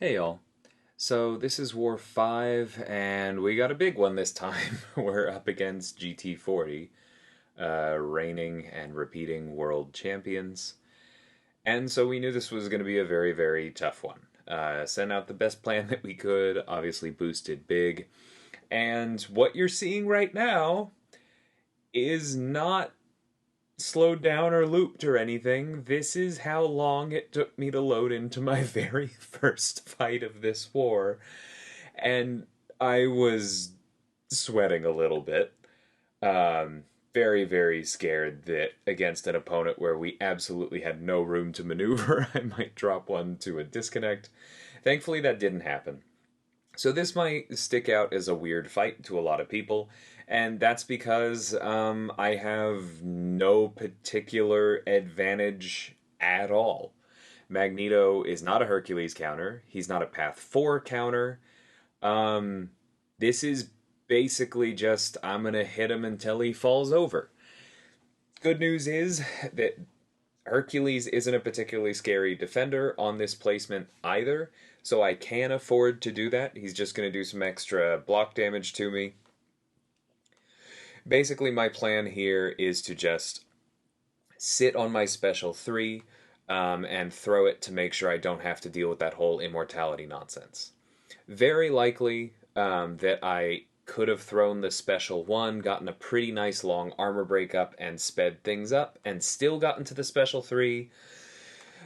Hey y'all. So this is War 5, and we got a big one this time. We're up against GT40, reigning and repeating world champions. And so we knew this was going to be a very, very tough one. Sent out the best plan that we could, obviously boosted big. And what you're seeing right now is not slowed down or looped or anything. This is how long it took me to load into my very first fight of this war. And I was sweating a little bit. Very, very scared that against an opponent where we absolutely had no room to maneuver, I might drop one to a disconnect. Thankfully, that didn't happen. So this might stick out as a weird fight to a lot of people, and that's because I have no particular advantage at all. Magneto is not a Hercules counter. He's not a Path 4 counter. This is basically just I'm going to hit him until he falls over. Good news is that Hercules isn't a particularly scary defender on this placement either, so I can afford to do that. He's just going to do some extra block damage to me. Basically, my plan here is to just sit on my special 3 and throw it to make sure I don't have to deal with that whole immortality nonsense. Very likely that I could have thrown the special 1, gotten a pretty nice long armor breakup, and sped things up, and still gotten to the special 3.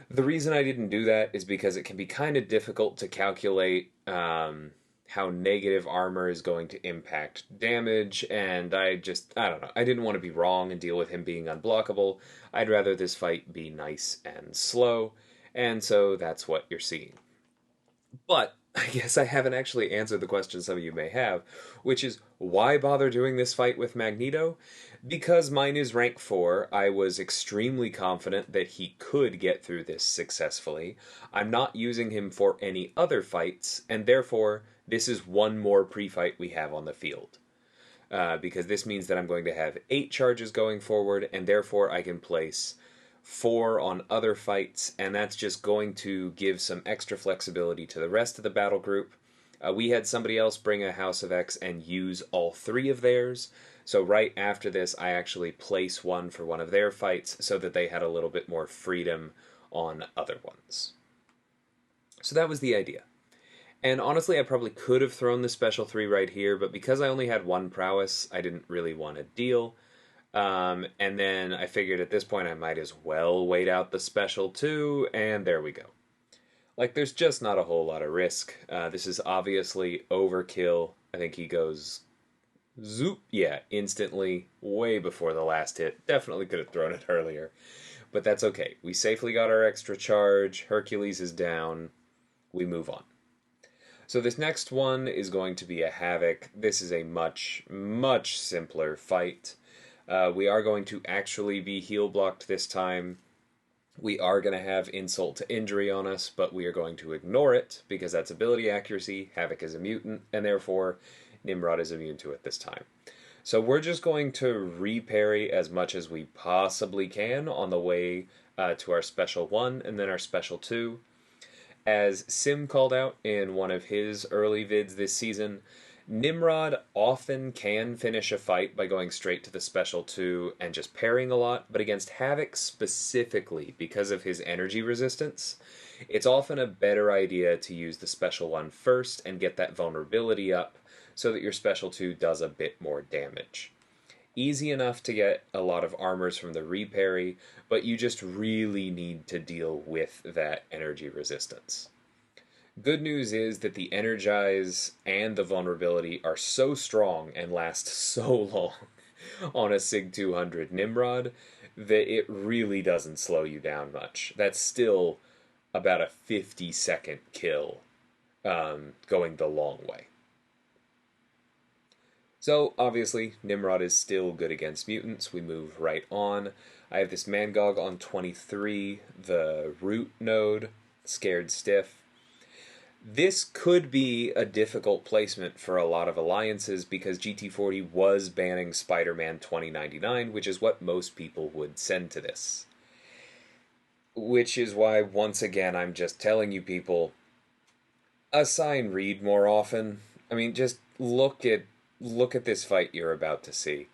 The reason I didn't do that is because it can be kind of difficult to calculate how negative armor is going to impact damage, and I don't know. I didn't want to be wrong and deal with him being unblockable. I'd rather this fight be nice and slow, and so that's what you're seeing. But I guess I haven't actually answered the question some of you may have, which is why bother doing this fight with Magneto? Because mine is rank 4, I was extremely confident that he could get through this successfully. I'm not using him for any other fights, and therefore, this is one more pre-fight we have on the field. Because this means that I'm going to have 8 charges going forward, and therefore I can place 4 on other fights, and that's just going to give some extra flexibility to the rest of the battle group. We had somebody else bring a House of X and use all 3 of theirs, so right after this I actually place one for one of their fights so that they had a little bit more freedom on other ones. So that was the idea. And honestly, I probably could have thrown the special 3 right here, but because I only had 1 prowess, I didn't really want to deal. And then I figured at this point I might as well wait out the special 2, and there we go. Like, there's just not a whole lot of risk. This is obviously overkill. I think he goes zoop, yeah, instantly, way before the last hit. Definitely could have thrown it earlier. But that's okay. We safely got our extra charge. Hercules is down. We move on. So this next one is going to be a Havok. This is a much, much simpler fight. We are going to actually be heal blocked this time. We are going to have insult to injury on us, but we are going to ignore it because that's ability accuracy. Havok is a mutant, and therefore Nimrod is immune to it this time. So we're just going to reparry as much as we possibly can on the way to our special 1 and then our special 2. As Sim called out in one of his early vids this season, Nimrod often can finish a fight by going straight to the special 2 and just parrying a lot, but against Havok specifically, because of his energy resistance, it's often a better idea to use the special 1 first and get that vulnerability up so that your special 2 does a bit more damage. Easy enough to get a lot of armors from the reparry, but you just really need to deal with that energy resistance. Good news is that the energize and the vulnerability are so strong and last so long on a SIG 200 Nimrod that it really doesn't slow you down much. That's still about a 50-second kill going the long way. So, obviously, Nimrod is still good against mutants. We move right on. I have this Mangog on 23, the root node, scared stiff. This could be a difficult placement for a lot of alliances because GT40 was banning Spider-Man 2099, which is what most people would send to this. Which is why, once again, I'm just telling you people, Assign Reed more often. I mean, just look at this fight you're about to see.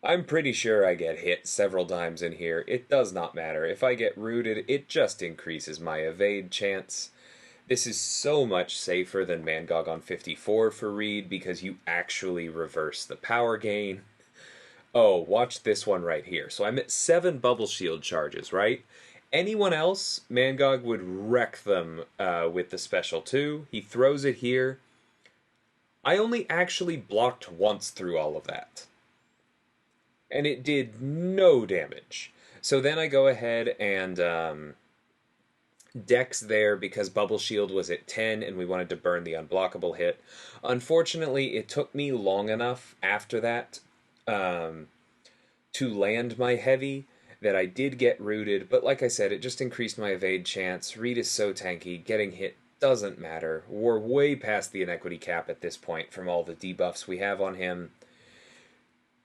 I'm pretty sure I get hit several times in here. It does not matter. If I get rooted, it just increases my evade chance. This is so much safer than Mangog on 54 for Reed because you actually reverse the power gain. Oh, watch this one right here. So I'm at 7 bubble shield charges, right? Anyone else, Mangog would wreck them with the special 2. He throws it here. I only actually blocked once through all of that. And it did no damage. So then I go ahead and Dex there because Bubble Shield was at 10 and we wanted to burn the unblockable hit. Unfortunately, it took me long enough after that to land my heavy that I did get rooted, but like I said, it just increased my evade chance. Reed is so tanky, getting hit doesn't matter. We're way past the inequity cap at this point from all the debuffs we have on him.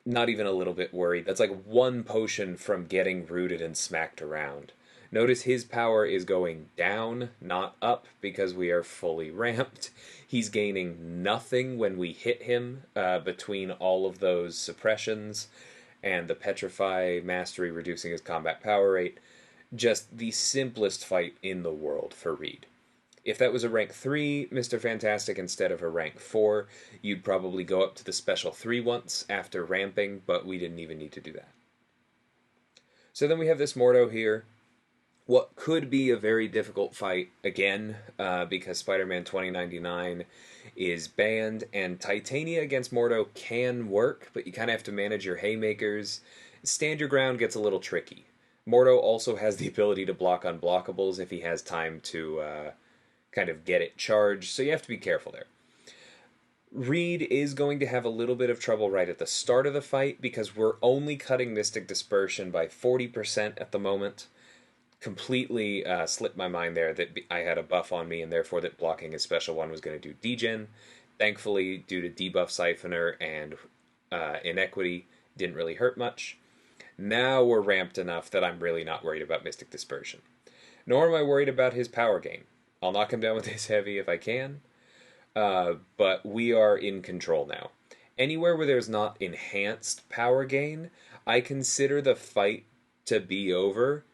Not even a little bit worried. That's like 1 potion from getting rooted and smacked around. Notice his power is going down, not up, because we are fully ramped. He's gaining nothing when we hit him between all of those suppressions and the Petrify Mastery reducing his combat power rate. Just the simplest fight in the world for Reed. If that was a rank 3 Mr. Fantastic instead of a rank 4, you'd probably go up to the special 3 once after ramping, but we didn't even need to do that. So then we have this Mordo here. What could be a very difficult fight, again, because Spider-Man 2099 is banned, and Titania against Mordo can work, but you kind of have to manage your haymakers. Stand your ground gets a little tricky. Mordo also has the ability to block unblockables if he has time to kind of get it charged, so you have to be careful there. Reed is going to have a little bit of trouble right at the start of the fight because we're only cutting Mystic Dispersion by 40% at the moment. Completely slipped my mind there that I had a buff on me and therefore that blocking his special 1 was going to do degen. Thankfully, due to debuff Siphoner and inequity, didn't really hurt much. Now we're ramped enough that I'm really not worried about Mystic Dispersion. Nor am I worried about his power gain. I'll knock him down with his heavy if I can, but we are in control now. Anywhere where there's not enhanced power gain, I consider the fight to be over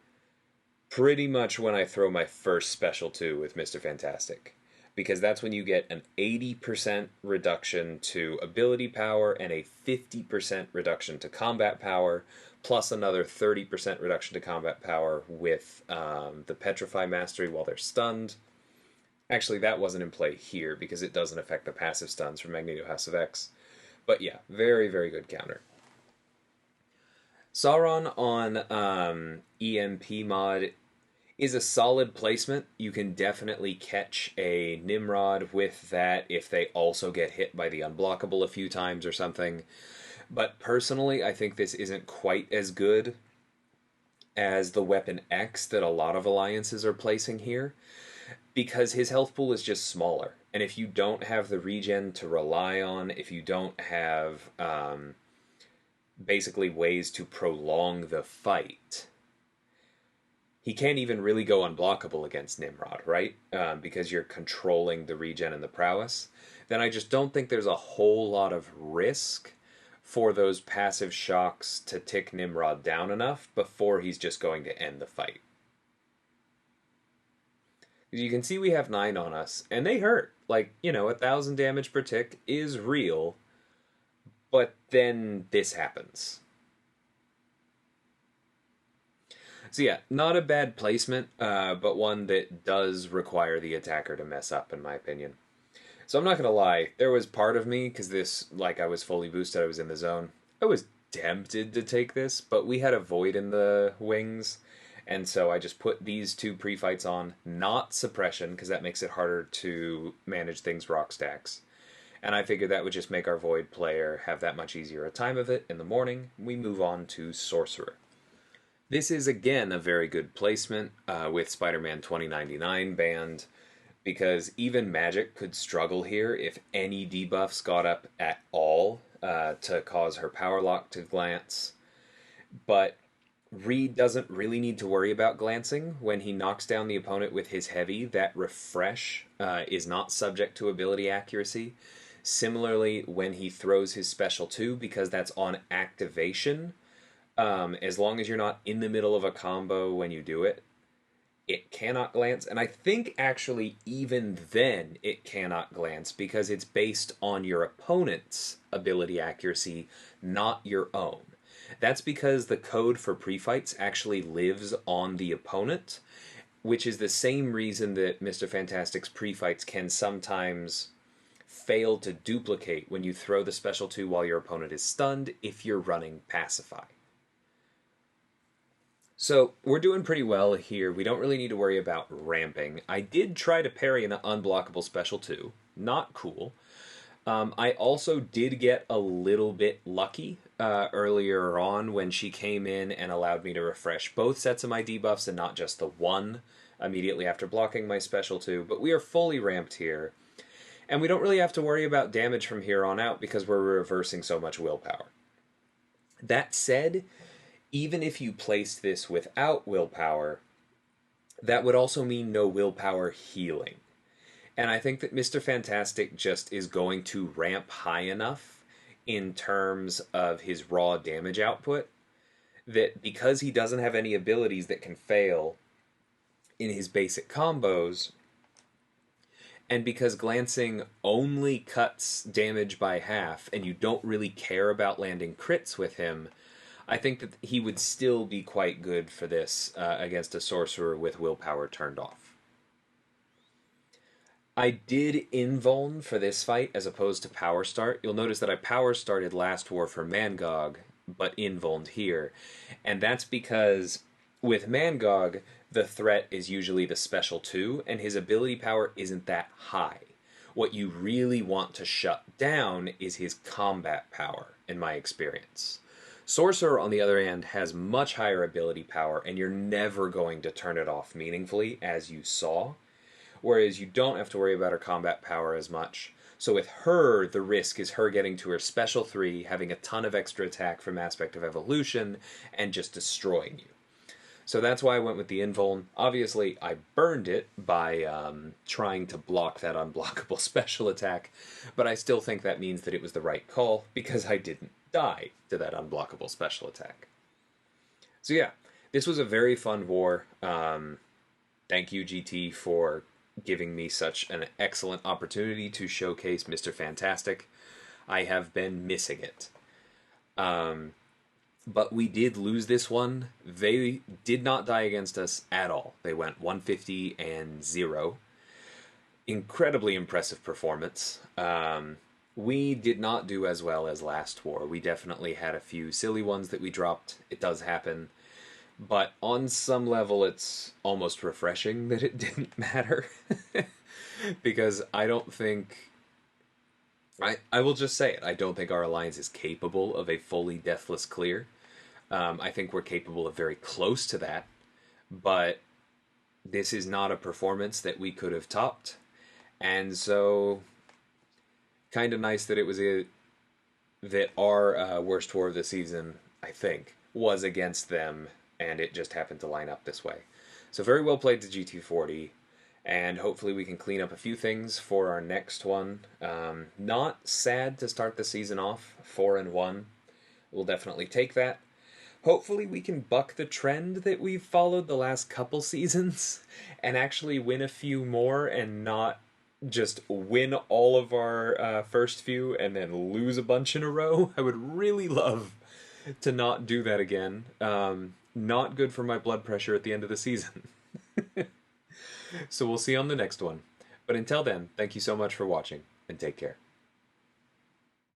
pretty much when I throw my first special 2 with Mr. Fantastic. Because that's when you get an 80% reduction to ability power and a 50% reduction to combat power, plus another 30% reduction to combat power with the Petrify Mastery while they're stunned. Actually, that wasn't in play here because it doesn't affect the passive stuns from Magneto House of X. But yeah, very, very good counter. Sauron on EMP mod is a solid placement. You can definitely catch a Nimrod with that if they also get hit by the unblockable a few times or something. But personally, I think this isn't quite as good as the Weapon X that a lot of alliances are placing here, because his health pool is just smaller. And if you don't have the regen to rely on, if you don't have basically ways to prolong the fight, he can't even really go unblockable against Nimrod, right? Because you're controlling the regen and the prowess. Then I just don't think there's a whole lot of risk for those passive shocks to tick Nimrod down enough before he's just going to end the fight. You can see we have 9 on us, and they hurt. Like, 1,000 damage per tick is real, but then this happens. So yeah, not a bad placement, but one that does require the attacker to mess up, in my opinion. So I'm not going to lie, there was part of me, because this, I was fully boosted, I was in the zone, I was tempted to take this, but we had a void in the wings, and so I just put these 2 pre-fights on, not suppression, because that makes it harder to manage things rock stacks. And I figured that would just make our void player have that much easier a time of it in the morning. We move on to Sorcerer. This is, again, a very good placement with Spider-Man 2099 banned, because even Magic could struggle here if any debuffs got up at all to cause her power lock to glance. But Reed doesn't really need to worry about glancing. When he knocks down the opponent with his heavy, that refresh is not subject to ability accuracy. Similarly, when he throws his special 2, because that's on activation, as long as you're not in the middle of a combo when you do it, it cannot glance. And I think actually even then it cannot glance because it's based on your opponent's ability accuracy, not your own. That's because the code for pre-fights actually lives on the opponent, which is the same reason that Mr. Fantastic's pre-fights can sometimes fail to duplicate when you throw the special 2 while your opponent is stunned if you're running Pacify. So we're doing pretty well here. We don't really need to worry about ramping. I did try to parry an unblockable special 2. Not cool. I also did get a little bit lucky earlier on when she came in and allowed me to refresh both sets of my debuffs and not just the one immediately after blocking my special 2. But we are fully ramped here. And we don't really have to worry about damage from here on out because we're reversing so much willpower. That said, even if you placed this without willpower, that would also mean no willpower healing. And I think that Mr. Fantastic just is going to ramp high enough in terms of his raw damage output that because he doesn't have any abilities that can fail in his basic combos, and because glancing only cuts damage by half and you don't really care about landing crits with him, I think that he would still be quite good for this against a sorcerer with willpower turned off. I did invuln for this fight as opposed to power start. You'll notice that I power started last war for Mangog, but invulned here. And that's because with Mangog, the threat is usually the special 2, and his ability power isn't that high. What you really want to shut down is his combat power, in my experience. Sorcerer, on the other hand, has much higher ability power, and you're never going to turn it off meaningfully, as you saw. Whereas you don't have to worry about her combat power as much. So with her, the risk is her getting to her special 3, having a ton of extra attack from Aspect of Evolution, and just destroying you. So that's why I went with the invuln. Obviously, I burned it by trying to block that unblockable special attack, but I still think that means that it was the right call, because I didn't die to that unblockable special attack. So yeah, this was a very fun war. Thank you, GT, for giving me such an excellent opportunity to showcase Mr. Fantastic. I have been missing it. But we did lose this one. They did not die against us at all. They went 150 and 0. Incredibly impressive performance. We did not do as well as last war. We definitely had a few silly ones that we dropped. It does happen. But on some level, it's almost refreshing that it didn't matter. Because I don't think... I will just say it. I don't think our alliance is capable of a fully deathless clear. I think we're capable of very close to that. But this is not a performance that we could have topped. And so, kind of nice that it was that our worst war of the season, I think, was against them. And it just happened to line up this way. So very well played to GT40. And hopefully we can clean up a few things for our next one. Not sad to start the season off 4-1. We'll definitely take that. Hopefully we can buck the trend that we've followed the last couple seasons and actually win a few more and not just win all of our first few and then lose a bunch in a row. I would really love to not do that again. Not good for my blood pressure at the end of the season. So we'll see you on the next one. But until then, thank you so much for watching, and take care.